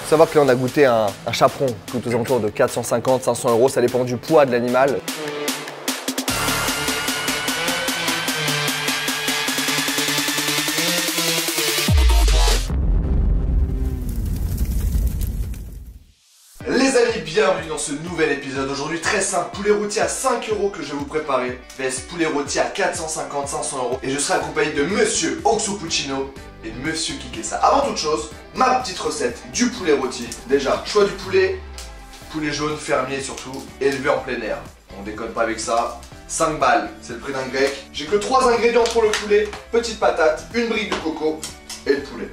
Faut savoir que là on a goûté un chaperon tout aux alentours de 450-500 €, ça dépend du poids de l'animal. Les amis, bienvenue dans ce nouvel épisode. Aujourd'hui, très simple, poulet rôti à 5 € que je vais vous préparer, vs poulet rôti à 450-500 €. Et je serai accompagné de Monsieur Oxmo Puccino et Monsieur Kikessa. Avant toute chose, ma petite recette du poulet rôti. Déjà, choix du poulet jaune, fermier surtout, élevé en plein air. On déconne pas avec ça. 5 balles, c'est le prix d'un grec. J'ai que 3 ingrédients pour le poulet, petite patate, une brique de coco et le poulet.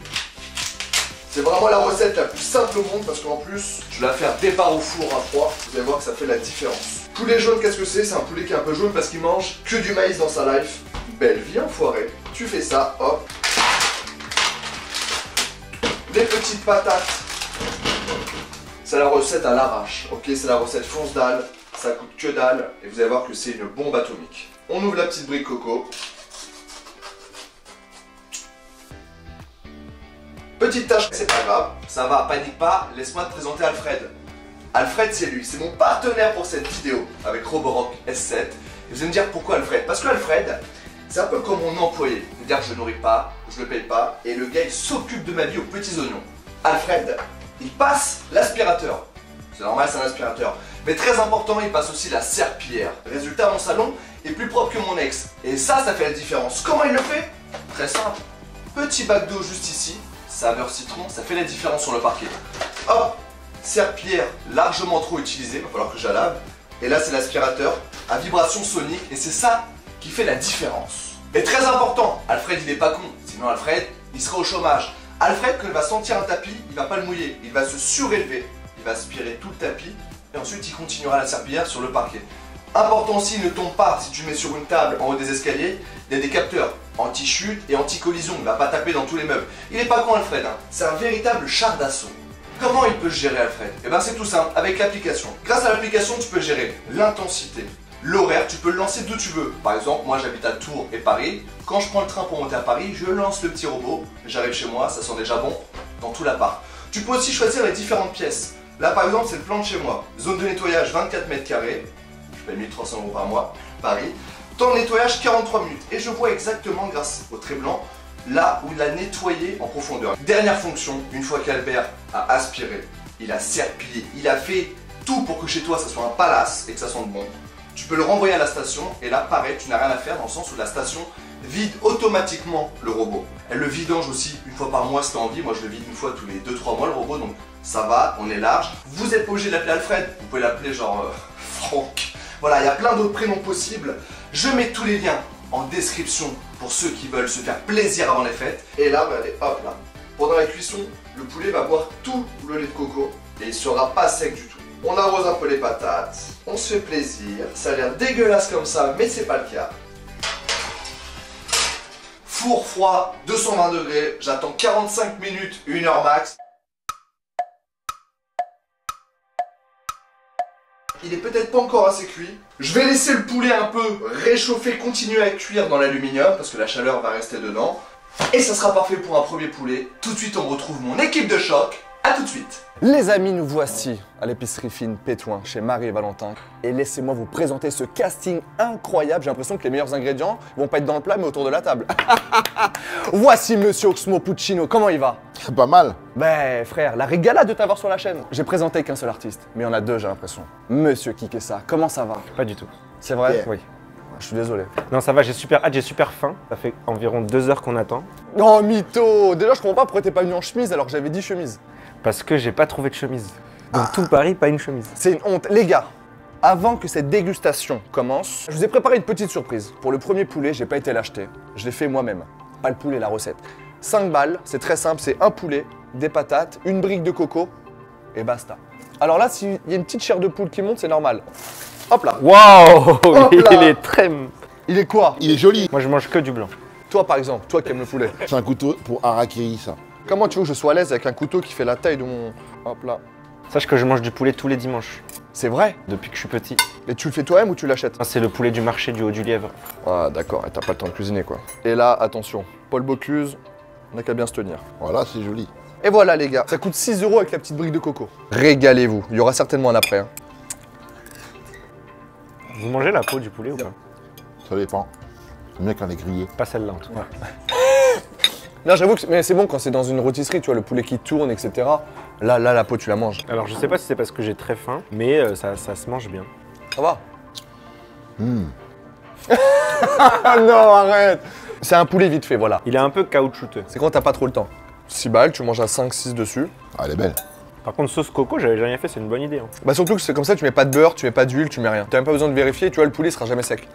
C'est vraiment la recette la plus simple au monde parce qu'en plus, je vais la faire départ au four à froid. Vous allez voir que ça fait la différence. Poulet jaune, qu'est-ce que c'est? C'est un poulet qui est un peu jaune parce qu'il mange que du maïs dans sa life. Belle vie enfoiré. Tu fais ça, hop. Les petites patates. C'est la recette à l'arrache, ok? C'est la recette fonce dalle. Ça coûte que dalle. Et vous allez voir que c'est une bombe atomique. On ouvre la petite brique coco. Petite tâche, c'est pas grave, ça va, panique pas, laisse-moi te présenter Alfred. Alfred, c'est lui, c'est mon partenaire pour cette vidéo avec Roborock S7. Et vous allez me dire pourquoi Alfred? Parce que Alfred, c'est un peu comme mon employé. C'est-à-dire que je le nourris pas, je le paye pas, et le gars il s'occupe de ma vie aux petits oignons. Alfred, il passe l'aspirateur. C'est normal, c'est un aspirateur. Mais très important, il passe aussi la serpillière. Résultat, mon salon est plus propre que mon ex. Et ça fait la différence. Comment il le fait? Très simple. Petit bac d'eau juste ici. Saveur citron, ça fait la différence sur le parquet. Hop, serpillière largement trop utilisée, il va falloir que je la lave. Et là c'est l'aspirateur à vibration sonique et c'est ça qui fait la différence. Et très important, Alfred il est pas con, sinon Alfred il sera au chômage. Alfred quand il va sentir un tapis, il va pas le mouiller, il va se surélever, il va aspirer tout le tapis et ensuite il continuera la serpillière sur le parquet. Important aussi, ne tombe pas si tu mets sur une table en haut des escaliers, il y a des capteurs anti-chute et anti-collision, il va pas taper dans tous les meubles. Il est pas con Alfred, hein. C'est un véritable char d'assaut. Comment il peut se gérer Alfred? Eh ben c'est tout simple, avec l'application. Grâce à l'application, tu peux gérer l'intensité, l'horaire, tu peux le lancer d'où tu veux. Par exemple, moi j'habite à Tours et Paris. Quand je prends le train pour monter à Paris, je lance le petit robot, j'arrive chez moi, ça sent déjà bon dans tout l'appart. Tu peux aussi choisir les différentes pièces. Là par exemple, c'est le plan de chez moi. Zone de nettoyage 24 mètres carrés. Je paye 1300 € par mois, Paris. Temps de nettoyage 43 minutes. Et je vois exactement, grâce au trait blanc, là où il a nettoyé en profondeur. Dernière fonction, une fois qu'Albert a aspiré, il a serpillé, il a fait tout pour que chez toi ça soit un palace et que ça sente bon. Tu peux le renvoyer à la station et là, pareil, tu n'as rien à faire dans le sens où la station vide automatiquement le robot. Elle le vidange aussi une fois par mois si tu as envie. Moi, je le vide une fois tous les 2-3 mois le robot, donc ça va, on est large. Vous n'êtes pas obligé de l'appeler Alfred, vous pouvez l'appeler genre Franck. Voilà, il y a plein d'autres prénoms possibles. Je mets tous les liens en description pour ceux qui veulent se faire plaisir avant les fêtes. Et là, regardez, hop là. Pendant la cuisson, le poulet va boire tout le lait de coco et il ne sera pas sec du tout. On arrose un peu les patates, on se fait plaisir. Ça a l'air dégueulasse comme ça, mais c'est pas le cas. Four froid, 220 degrés. J'attends 45 minutes, 1 heure max. Il est peut-être pas encore assez cuit. Je vais laisser le poulet un peu réchauffer, continuer à cuire dans l'aluminium parce que la chaleur va rester dedans. Et ça sera parfait pour un premier poulet. Tout de suite, on retrouve mon équipe de choc. A tout de suite. Les amis, nous voici à l'épicerie fine Pétouin chez Marie et Valentin. Et laissez-moi vous présenter ce casting incroyable. J'ai l'impression que les meilleurs ingrédients vont pas être dans le plat mais autour de la table. Voici Monsieur Oxmo Puccino, comment il va? Pas mal. Ben frère, la régalade de t'avoir sur la chaîne. J'ai présenté qu'un seul artiste, mais il y en a deux j'ai l'impression. Monsieur Kikessa, comment ça va? Pas du tout. C'est vrai? Yeah. Oui. Je suis désolé. Non, ça va, j'ai super hâte, j'ai super faim. Ça fait environ 2 heures qu'on attend. Oh mytho! Déjà je comprends pas pourquoi t'es pas venu en chemise alors que j'avais 10 chemises. Parce que j'ai pas trouvé de chemise. Dans tout Paris, pas une chemise. C'est une honte. Les gars, avant que cette dégustation commence, je vous ai préparé une petite surprise. Pour le premier poulet, j'ai pas été l'acheter. Je l'ai fait moi-même. Pas le poulet, la recette. 5 balles, c'est très simple, c'est un poulet, des patates, une brique de coco et basta. Alors là, s'il y a une petite chair de poule qui monte, c'est normal. Hop là. Waouh! Hop là. Il est très... Il est quoi? Il est joli. Moi, je mange que du blanc. Toi par exemple, toi qui aimes le poulet. C'est un couteau pour harakiri, ça. Comment tu veux que je sois à l'aise avec un couteau qui fait la taille de mon... Hop là. Sache que je mange du poulet tous les dimanches, C'est vrai? depuis que je suis petit. Et tu le fais toi-même ou tu l'achètes? C'est le poulet du marché du Haut-du-Lièvre. Ah d'accord, et t'as pas le temps de cuisiner quoi. Et là, attention, Paul Bocuse, on n'a qu'à bien se tenir. Voilà, c'est joli. Et voilà les gars, ça coûte 6 € avec la petite brique de coco. Régalez-vous, il y aura certainement un après. Hein. Vous mangez la peau du poulet ou pas? Ça dépend. Le mec, on est grillé. Pas celle-là en tout cas. Non, j'avoue que mais c'est bon quand c'est dans une rôtisserie, tu vois, le poulet qui tourne, etc. Là, la peau, tu la manges. Alors je sais pas si c'est parce que j'ai très faim, mais ça se mange bien. Ça va Ah non, arrête. C'est un poulet vite fait, voilà. Il est un peu caoutchouteux. C'est quand t'as pas trop le temps. 6 balles, tu manges à 5-6 dessus. Ah, elle est belle. Par contre, sauce coco, j'avais jamais fait, c'est une bonne idée. Hein. Bah surtout que c'est comme ça, tu mets pas de beurre, tu mets pas d'huile, tu mets rien. T'as même pas besoin de vérifier, tu vois, le poulet sera jamais sec.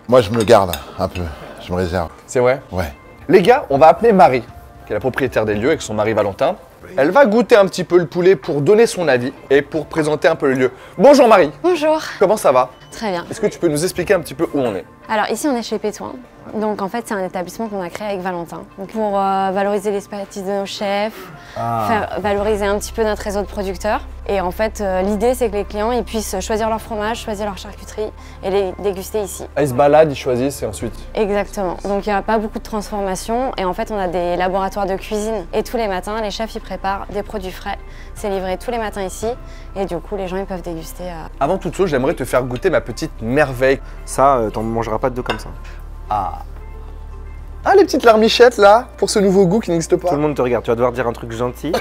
Moi, je me garde un peu. Je me réserve. C'est vrai? Ouais. Les gars, on va appeler Marie, qui est la propriétaire des lieux avec son mari Valentin. Elle va goûter un petit peu le poulet pour donner son avis et pour présenter un peu le lieu. Bonjour Marie, Bonjour, comment ça va? très bien. Est-ce que tu peux nous expliquer un petit peu où on est? Alors ici on est chez Pétouin, donc en fait c'est un établissement qu'on a créé avec Valentin. Donc, pour valoriser l'expertise de nos chefs, faire valoriser un petit peu notre réseau de producteurs. Et en fait l'idée c'est que les clients ils puissent choisir leur fromage, choisir leur charcuterie et les déguster ici. Ah, ils se baladent, ils choisissent et ensuite... Exactement, donc il n'y a pas beaucoup de transformation et en fait on a des laboratoires de cuisine et tous les matins les chefs ils préparent des produits frais. C'est livré tous les matins ici et du coup les gens ils peuvent déguster. Avant toute chose, j'aimerais te faire goûter ma petite merveille. Ça, t'en mangeras pas deux comme ça. Ah, les petites larmichettes là, pour ce nouveau goût qui n'existe pas. Tout le monde te regarde, tu vas devoir dire un truc gentil.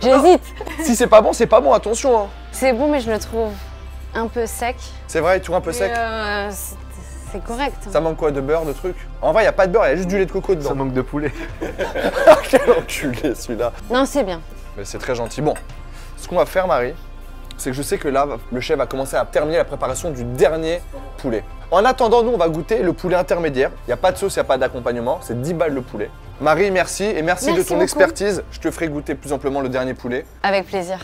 J'hésite. Si c'est pas bon, attention. Hein. C'est bon mais je le trouve un peu sec. C'est vrai, toujours un peu sec. C'est correct. Ça manque quoi, de beurre, de trucs? En vrai, il y a pas de beurre, il y a juste du lait de coco dedans. Ça manque de poulet. Quel enculé celui-là. Non c'est bien. Mais c'est très gentil. Bon, ce qu'on va faire, Marie, c'est que je sais que là, le chef va commencer à terminer la préparation du dernier poulet. En attendant, nous, on va goûter le poulet intermédiaire. Il n'y a pas de sauce, il n'y a pas d'accompagnement. C'est 10 balles le poulet. Marie, merci. Et merci de ton beaucoup. expertise. Je te ferai goûter plus amplement le dernier poulet. Avec plaisir.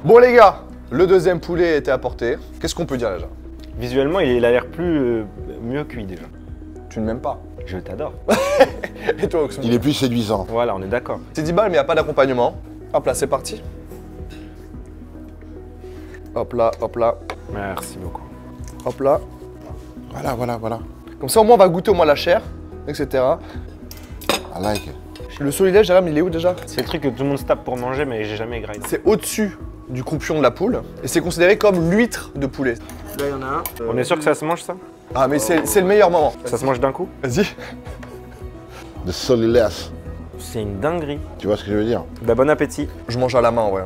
Bon, les gars, le deuxième poulet a été apporté. Qu'est-ce qu'on peut dire déjà? Visuellement, il a l'air plus mieux cuit déjà. Tu ne m'aimes pas. Je t'adore. Et toi, Oxmo? Il est plus séduisant. Voilà, on est d'accord. C'est 10 balles, mais il n'y a pas d'accompagnement. Hop là, c'est parti. Hop là, hop là, Merci beaucoup. hop là. Voilà. Comme ça, au moins, on va goûter au moins la chair, etc. I like. Le solilège, Jérôme, il est où déjà? C'est le truc que tout le monde se tape pour manger, mais j'ai jamais graillé. C'est au-dessus du croupion de la poule et c'est considéré comme l'huître de poulet. Là, il y en a un. On est sûr que ça se mange ça? Ah, mais c'est le meilleur moment. Ça se mange d'un coup? Vas-y. The solilès. C'est une dinguerie. Tu vois ce que je veux dire? Bah, bon appétit. Je mange à la main, ouais.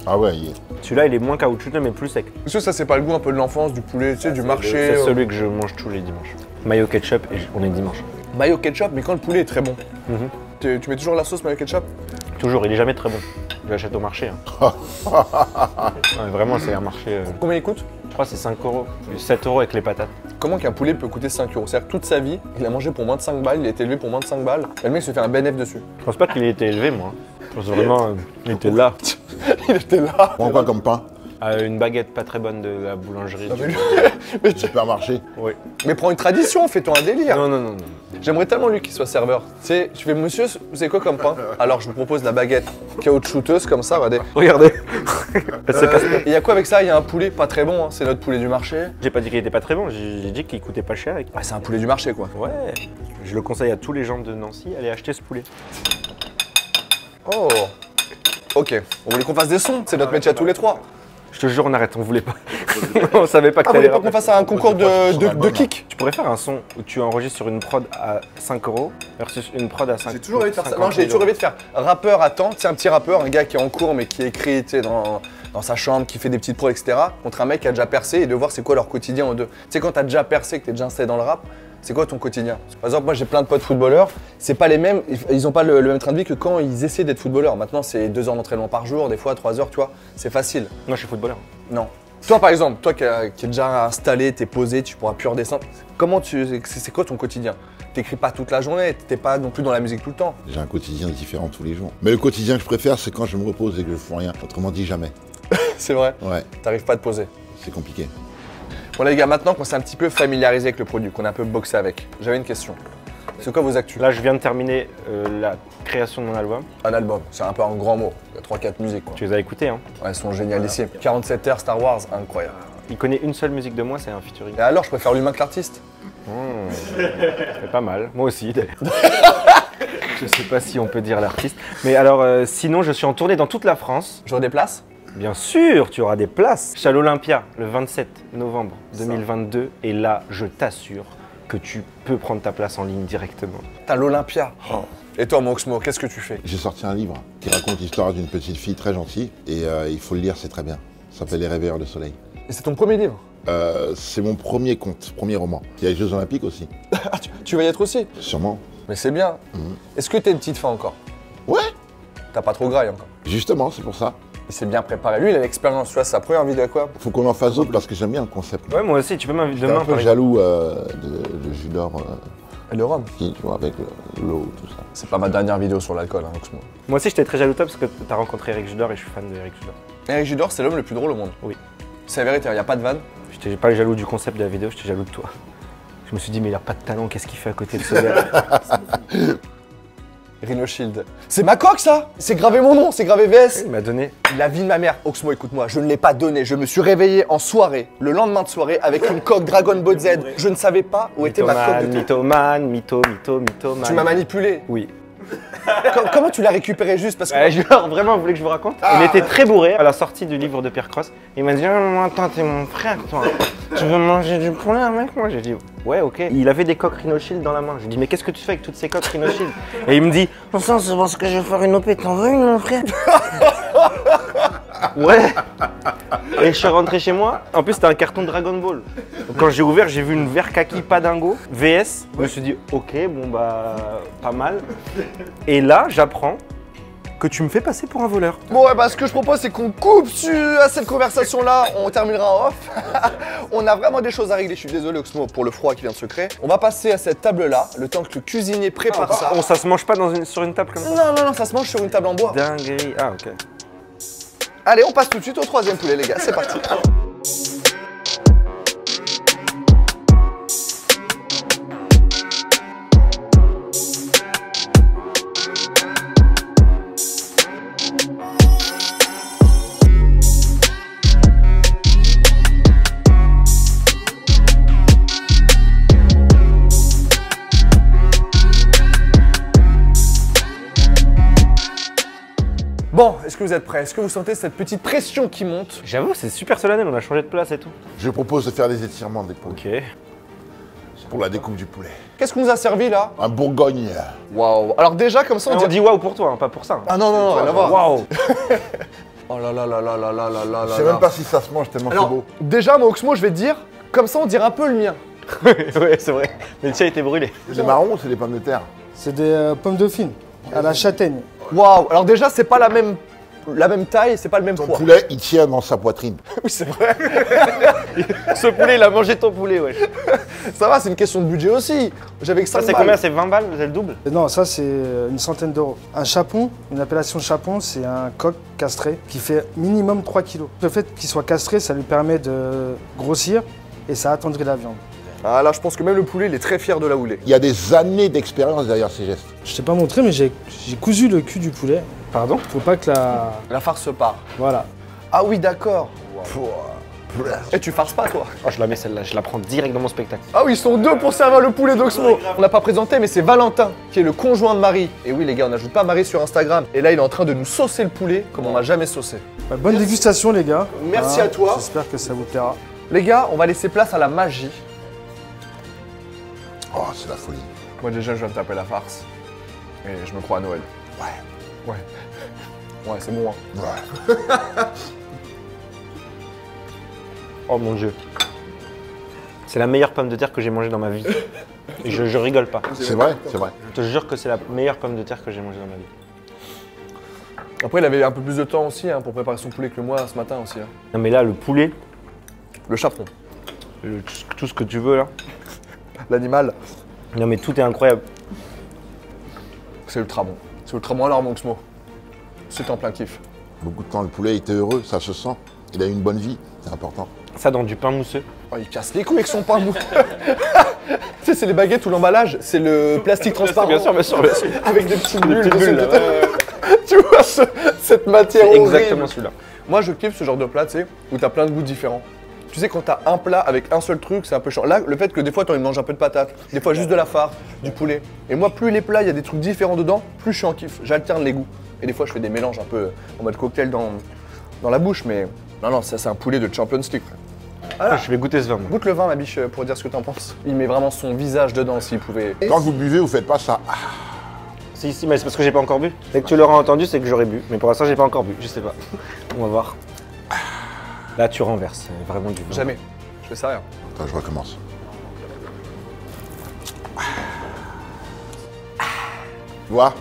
Ah ouais, il est. Celui-là, il est moins caoutchouteux, mais plus sec. Est-ce que ça, c'est pas le goût un peu de l'enfance, du poulet, tu sais, du marché C'est celui que je mange tous les dimanches. Mayo ketchup et on est dimanche. Mayo ketchup, mais quand le poulet est très bon. Mhm. Tu mets toujours la sauce mayo ketchup? Toujours, il est jamais très bon. Je l'achète au marché. Hein. Ouais, vraiment, c'est un marché. Combien il coûte? Je crois que c'est 5 €. 7 € avec les patates. Comment qu'un poulet peut coûter 5 euros? C'est-à-dire que toute sa vie, il a mangé pour moins de 5 balles, il a été élevé pour moins de 5 balles, et le mec se fait un bénéfice dessus. Je pense pas qu'il ait été élevé, moi. Je pense vraiment il était là. Il était là. Prends quoi comme pain? Une baguette pas très bonne de la boulangerie. Supermarché. Oui. Mais prends une tradition, fais-toi un délire. Non. J'aimerais tellement lui qu'il soit serveur. Tu sais, tu fais monsieur, vous savez quoi comme pain? Alors je vous propose la baguette caoutchouteuse comme ça, regardez. Regardez. C'est pas... Il y a quoi avec ça? Il y a un poulet pas très bon, hein. C'est notre poulet du marché. J'ai pas dit qu'il était pas très bon, j'ai dit qu'il coûtait pas cher. Ouais, c'est un poulet du marché quoi. Ouais. Je le conseille à tous les gens de Nancy, allez acheter ce poulet. Oh. Ok, on voulait qu'on fasse des sons, c'est notre métier à tous les trois. Je te jure, on arrête, on voulait pas. On savait pas que Ah, vous t'allais voulez pas qu'on fasse un concours de kick? Tu pourrais faire un son où tu enregistres sur une prod à 5 € versus une prod à 5 J'ai toujours rêvé de faire ça. Non, j'ai toujours rêvé de faire rappeur à temps. C'est un petit rappeur, un gars qui est en cours mais qui écrit tu sais, dans sa chambre, qui fait des petites prods, etc. Contre un mec qui a déjà percé et de voir c'est quoi leur quotidien aux deux. Tu sais, quand t'as déjà percé, que t'es déjà installé dans le rap, c'est quoi ton quotidien? Par exemple, moi j'ai plein de potes footballeurs, c'est pas les mêmes, ils ont pas le même train de vie que quand ils essaient d'être footballeurs. Maintenant, c'est 2 heures d'entraînement par jour, des fois 3 heures, tu vois, c'est facile. Moi, je suis footballeur. Non. Toi par exemple, toi qui est déjà installé, t'es posé, tu pourras plus redescendre. Comment c'est quoi ton quotidien? T'écris pas toute la journée, t'es pas non plus dans la musique tout le temps. J'ai un quotidien différent tous les jours. Mais le quotidien que je préfère, c'est quand je me repose et que je fais rien. Autrement dit, jamais. C'est vrai? Ouais, T'arrives pas à te poser. c'est compliqué. Bon les gars, maintenant qu'on s'est un petit peu familiarisé avec le produit, qu'on a un peu boxé avec, j'avais une question. C'est quoi vos actus? Là, je viens de terminer la création de mon album. Un album, c'est un peu un grand mot. Il y a 3-4 musiques quoi. Tu les as écoutées, hein? Ouais, elles sont génialissimes. 47 heures Star Wars, incroyable. Il connaît une seule musique de moi, c'est un featuring. Et alors, je préfère l'humain que l'artiste. C'est pas mal. Moi aussi, d'ailleurs. Je sais pas si on peut dire l'artiste. Mais alors, sinon, je suis en tournée dans toute la France. J'aurai des places? Bien sûr, tu auras des places. Je suis à l'Olympia le 27 novembre 2022. Et là, je t'assure que tu peux prendre ta place en ligne directement. T'as l'Olympia. Oh. Et toi, Moxmo, qu'est-ce que tu fais? J'ai sorti un livre qui raconte l'histoire d'une petite fille très gentille et il faut le lire, c'est très bien. Ça s'appelle Les Réveilleurs de Soleil. Et c'est ton premier livre? C'est mon premier conte, premier roman. Il y a les Jeux Olympiques aussi. Tu vas y être aussi? Sûrement. Mais c'est bien. Est-ce que t'es une petite fin encore? Ouais. T'as pas trop graille encore? Justement, c'est pour ça. Il s'est bien préparé. Lui, il a l'expérience. Tu vois, c'est sa première vidéo à quoi? Faut qu'on en fasse d'autres parce que j'aime bien le concept. Ouais, moi aussi, tu peux m'inviter J'étais demain. un peu jaloux de jus d'or. Et le rhum. Tu vois, avec l'eau, tout ça. C'est pas ma dernière vidéo sur l'alcool, hein, Moxmo. Moi aussi, j'étais très jaloux de toi parce que t'as rencontré Eric Judor et je suis fan d'Eric Judor. Eric Judor, c'est l'homme le plus drôle au monde. Oui. C'est la vérité, il n'y a pas de vanne. J'étais pas jaloux du concept de la vidéo, j'étais jaloux de toi. Je me suis dit, mais il a pas de talent, qu'est-ce qu'il fait à côté de ce gars? Rhino Shield. C'est ma coque, ça! C'est gravé mon nom, c'est gravé VS. Il m'a donné. La vie de ma mère. Oxmo, écoute-moi, je ne l'ai pas donné. Je me suis réveillé en soirée, le lendemain de soirée, avec une coque Dragon Ball Z. Je ne savais pas où était ma coque de tout. Mythomane. Tu m'as manipulé. Oui. Comment tu l'as récupéré juste parce que... Genre, vraiment, vous voulez que je vous raconte? Il était très bourré à la sortie du livre de Pierre Cross. Il m'a dit, attends, t'es mon frère, toi. Tu veux manger du poulet avec moi? J'ai dit, ouais, ok. Il avait des coques Rhino Shield dans la main. Je lui ai dit, mais qu'est-ce que tu fais avec toutes ces coques Rhino Shield? Et il me dit, ça, c'est parce que je vais faire une OP. T'en veux une, mon frère? Ouais. Et je suis rentré chez moi. En plus, c'était un carton de Dragon Ball. Donc, quand j'ai ouvert, j'ai vu une vert kaki pas dingo VS. Je me suis dit, ok, bon bah, pas mal. Et là, j'apprends que tu me fais passer pour un voleur. Bon, ouais, bah, ce que je propose, c'est qu'on coupe à cette conversation-là. On terminera en off. On a vraiment des choses à régler. Je suis désolé, Oxmo, pour le froid qui vient de se créer. On va passer à cette table-là, le temps que le cuisinier prépare ça. Bon, ça se mange pas sur une table comme ça? Non, ça se mange sur une table en bois. Dinguerie. Ah, ok. Allez, on passe tout de suite au troisième poulet, les gars. C'est parti. Bon, est-ce que vous êtes prêts? Est-ce que vous sentez cette petite pression qui monte? J'avoue, c'est super solennel, on a changé de place et tout. Je propose de faire des étirements d'épaule Ok. pour la découpe du poulet. Qu'est-ce qu'on nous a servi là? Un bourgogne. Waouh. Alors déjà, comme ça, On dit waouh pour toi, hein, pas pour ça. Ah non, rien à voir. Waouh. Oh là là là là là là là là Je sais même pas si ça se mange tellement c'est Alors, beau. déjà, moi, Oxmo, je vais te dire, comme ça, on dirait un peu le mien. Ouais, c'est vrai. Mais le tien était brûlé. C'est marron ou c'est des pommes de terre? C'est des pommes dauphines à la châtaigne. Waouh. Alors déjà, c'est pas la même taille, c'est pas le même Ton poids. poulet, il tient dans sa poitrine. Oui, c'est vrai. Ce poulet, il a mangé ton poulet, ouais. Ça va, c'est une question de budget aussi. J'avais que 5 Ça, c'est balles. combien? C'est 20 balles? C'est le double? Non, ça c'est une centaine d'euros. Un chapon, une appellation chapon, c'est un coq castré qui fait minimum 3 kilos. Le fait qu'il soit castré, ça lui permet de grossir et ça attendrit la viande. Ah là, je pense que même le poulet, il est très fier de là où il est. Il y a des années d'expérience derrière ces gestes. Je t'ai pas montré, mais j'ai cousu le cul du poulet. Pardon? Faut pas que la... La farce se part. Voilà. Ah oui, d'accord. Et tu farces pas, toi? Oh, je la mets celle-là, je la prends direct dans mon spectacle. Ah oui, ils sont deux pour servir le poulet d'Oxmo. On n'a pas présenté, mais c'est Valentin, qui est le conjoint de Marie. Et oui, les gars, on n'ajoute pas Marie sur Instagram. Et là, il est en train de nous saucer le poulet comme on n'a jamais saucé. Bah, bonne dégustation les gars. Merci à toi. J'espère que ça vous plaira. Les gars, on va laisser place à la magie. Oh, c'est la folie. Moi, déjà, je viens de taper la farce. Et je me crois à Noël. Ouais. Ouais, c'est bon, hein. Ouais. Oh mon dieu. C'est la meilleure pomme de terre que j'ai mangée dans ma vie. Et je rigole pas. C'est vrai, c'est vrai. Je te jure que c'est la meilleure pomme de terre que j'ai mangée dans ma vie. Après, il avait un peu plus de temps aussi hein, pour préparer son poulet que moi ce matin aussi. Hein. Non mais là, le poulet, Le chaperon. tout ce que tu veux là. L'animal, Non mais tout est incroyable. c'est ultra bon. C'est ultra bon alors, mon Oxmo. C'est en plein kiff. Beaucoup de temps, le poulet était heureux, ça se sent. Il a eu une bonne vie, c'est important. Ça dans du pain mousseux. Oh, il casse les couilles avec son pain mou. Tu sais, c'est les baguettes ou l'emballage, c'est le plastique transparent. Bien sûr, bien sûr, bien sûr. Avec des petites bulles. Des petites dessus. bulles, là, ouais. Tu vois cette matière C'est horrible. exactement celui-là. Moi, je kiffe ce genre de plat, tu sais, où t'as plein de goûts différents. Tu sais, quand t'as un plat avec un seul truc, c'est un peu chiant. Là, le fait que des fois, t'as envie de manger un peu de patates, des fois juste de la farce, du poulet. Et moi, plus les plats, il y a des trucs différents dedans, plus je suis en kiff. J'alterne les goûts. Et des fois, je fais des mélanges un peu en mode cocktail dans la bouche, mais non, ça, c'est un poulet de Champions League, frère. Voilà. Je vais goûter ce vin. Moi. Goûte le vin, ma biche, pour dire ce que t'en penses. Il met vraiment son visage dedans, s'il pouvait. Quand vous buvez, vous faites pas ça. Si, mais c'est parce que j'ai pas encore bu. Dès que tu l'auras entendu, c'est que j'aurais bu. Mais pour l'instant, j'ai pas encore bu, je sais pas. On va voir. Là, tu renverses, vraiment du vin. Jamais. Je fais ça rien. Attends, je recommence. Tu vois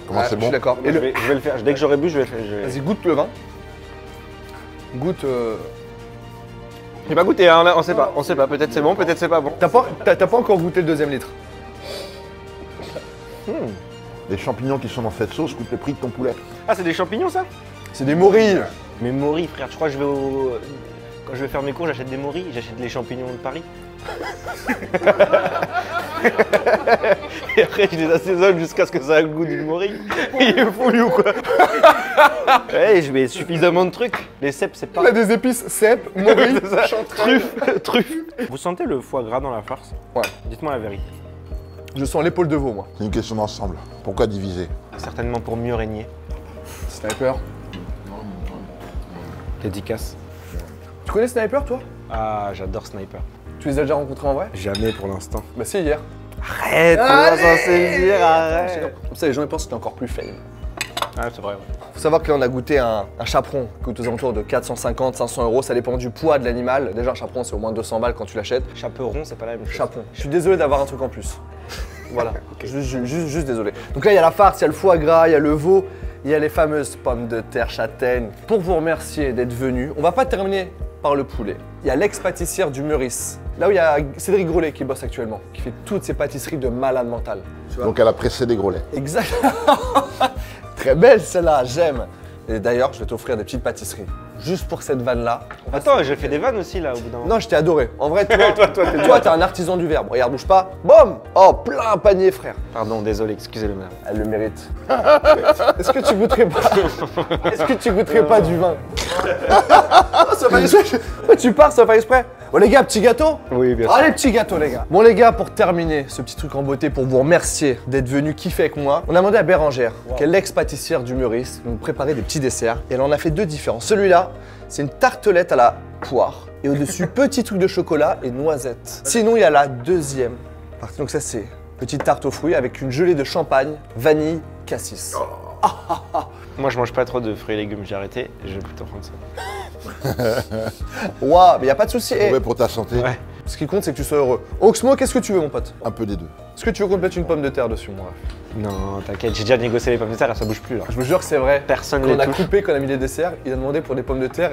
comment c'est Je bon? suis d'accord. Et Je vais le faire. Dès que j'aurai bu, je vais le faire. Vas-y, goûte le vin. Goûte. J'ai pas goûté, hein, on sait pas. Peut-être c'est bon, peut-être c'est pas bon. T'as pas encore goûté le deuxième litre. Les champignons qui sont dans cette sauce coûtent le prix de ton poulet. Ah, c'est des champignons, ça? C'est des morilles. Mais morilles, frère, tu crois que quand je vais faire mes cours, j'achète des morilles, j'achète les champignons de Paris. Et après, je les assaisonne jusqu'à ce que ça ait le goût d'une morille. Il est fou, lui, ou quoi? Ouais, je mets suffisamment de trucs. Les cèpes, c'est pas. On a des épices, cèpes, morilles, chanterelles. Truffe. Vous sentez le foie gras dans la farce? Ouais. Dites-moi la vérité. Je sens l'épaule de veau, moi. C'est une question d'ensemble. Pourquoi diviser? Certainement pour mieux régner. Sniper. Dédicace. Tu connais Sniper, toi? Ah, j'adore Sniper. Tu les as déjà rencontrés en vrai? Jamais pour l'instant. Bah, c'est hier. Arrête, on va censé le dire, arrête. Comme ça, les gens ils pensent que t'es encore plus fame. Ah, c'est vrai, ouais. Faut savoir que là, on a goûté un chaperon qui coûte aux alentours de 450, 500 euros. Ça dépend du poids de l'animal. Déjà, un chaperon, c'est au moins 200 balles quand tu l'achètes. Chaperon, c'est pas la même chose. Chaperon. Je suis désolé d'avoir un truc en plus. Voilà. Juste désolé. Donc là, il y a la farce, il y a le foie gras, il y a le veau, il y a les fameuses pommes de terre châtaignes. Pour vous remercier d'être venus, on va pas terminer par le poulet. Il y a l'ex-pâtissière du Meurice. Là où il y a Cédric Grolet qui bosse actuellement, qui fait toutes ces pâtisseries de malade mental. Donc elle a précédé Grolet. Exactement. Très belle celle-là, j'aime. Et d'ailleurs, je vais t'offrir des petites pâtisseries. Juste pour cette vanne-là. Attends, j'ai fait des vannes aussi là au bout d'un moment. Non, je t'ai adoré. En vrai, toi, t'es un artisan du verbe. Regarde, bouge pas. Boum. Oh, plein panier, frère. Pardon, désolé, excusez-le madame. Elle le mérite. Est-ce que tu goûterais pas Est-ce que tu goûterais pas du vin? Ça va exprès. Tu pars, ça va exprès. Bon les gars, petit gâteau? Oui, bien sûr. Allez, petit gâteau les gars. Bon les gars, pour terminer ce petit truc en beauté, pour vous remercier d'être venus kiffer avec moi, on a demandé à Bérangère, qui est l'ex-pâtissière du Meurice, de nous préparer des petits desserts. Et elle en a fait deux différents. Celui-là, c'est une tartelette à la poire. Et au-dessus, petit truc de chocolat et noisette. Sinon, il y a la deuxième partie. Donc ça, c'est petite tarte aux fruits avec une gelée de champagne, vanille, cassis. Moi, je mange pas trop de fruits et légumes, j'ai arrêté. Je vais plutôt prendre ça. Waouh, mais y a pas de souci. C'est mauvais pour ta santé. Ouais. Ce qui compte, c'est que tu sois heureux. Oxmo, qu'est-ce que tu veux, mon pote? Un peu des deux. Est-ce que tu veux qu'on te mette une pomme de terre dessus, moi? Non, t'inquiète, j'ai déjà négocié les pommes de terre, ça bouge plus là. Je me jure que c'est vrai. Personne Quand ne on a touche. coupé, quand on a mis les desserts, il a demandé pour des pommes de terre.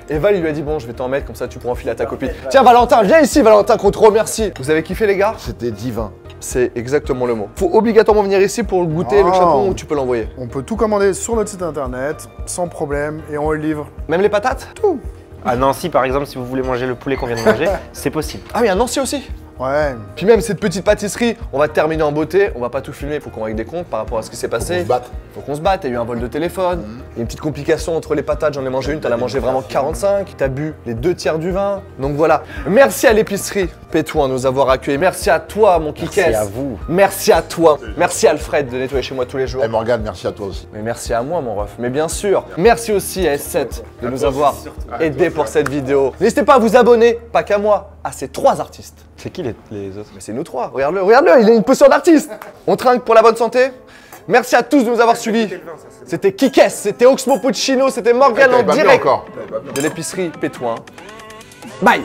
Et Val, il lui a dit bon, je vais t'en mettre, comme ça tu pourras enfiler à ta copine. Tiens, Valentin, viens ici, Valentin, qu'on te remercie. Vous avez kiffé, les gars? C'était divin. C'est exactement le mot. Faut obligatoirement venir ici pour goûter le Oh. chaperon ou tu peux l'envoyer. On peut tout commander sur notre site internet, sans problème, et on le livre. Même les patates? Tout. À Nancy, par exemple, si vous voulez manger le poulet qu'on vient de manger, c'est possible. Ah, mais il y a Nancy aussi. Ouais. Puis même cette petite pâtisserie, on va terminer en beauté, on va pas tout filmer, faut qu'on règle des comptes par rapport à ce qui s'est passé. On se batte. Faut qu'on se batte, il y a eu un vol de téléphone, il y a une petite complication entre les patates, j'en ai mangé une, t'en as mangé vraiment 45, t'as bu les 2 tiers du vin. Donc voilà, merci à l'épicerie Pétouin de nous avoir accueillis, merci à toi mon Kikès. Merci à vous. Merci à toi, merci Alfred de nettoyer chez moi tous les jours. Et Morgane, merci à toi aussi. Mais merci à moi mon ref, mais bien sûr. Merci aussi à S7 de nous avoir aidés pour cette vidéo. N'hésitez pas à vous abonner, pas qu'à moi, à ces 3 artistes. C'est qui les autres? Mais c'est nous 3, regarde-le, regarde-le, il a une posture d'artiste. On trinque pour la bonne santé. Merci à tous de nous avoir suivis. C'était Kikès, c'était Oxmo Puccino, c'était Morgane en T'avais pas bu direct encore. de l'épicerie Pétouin. Bye.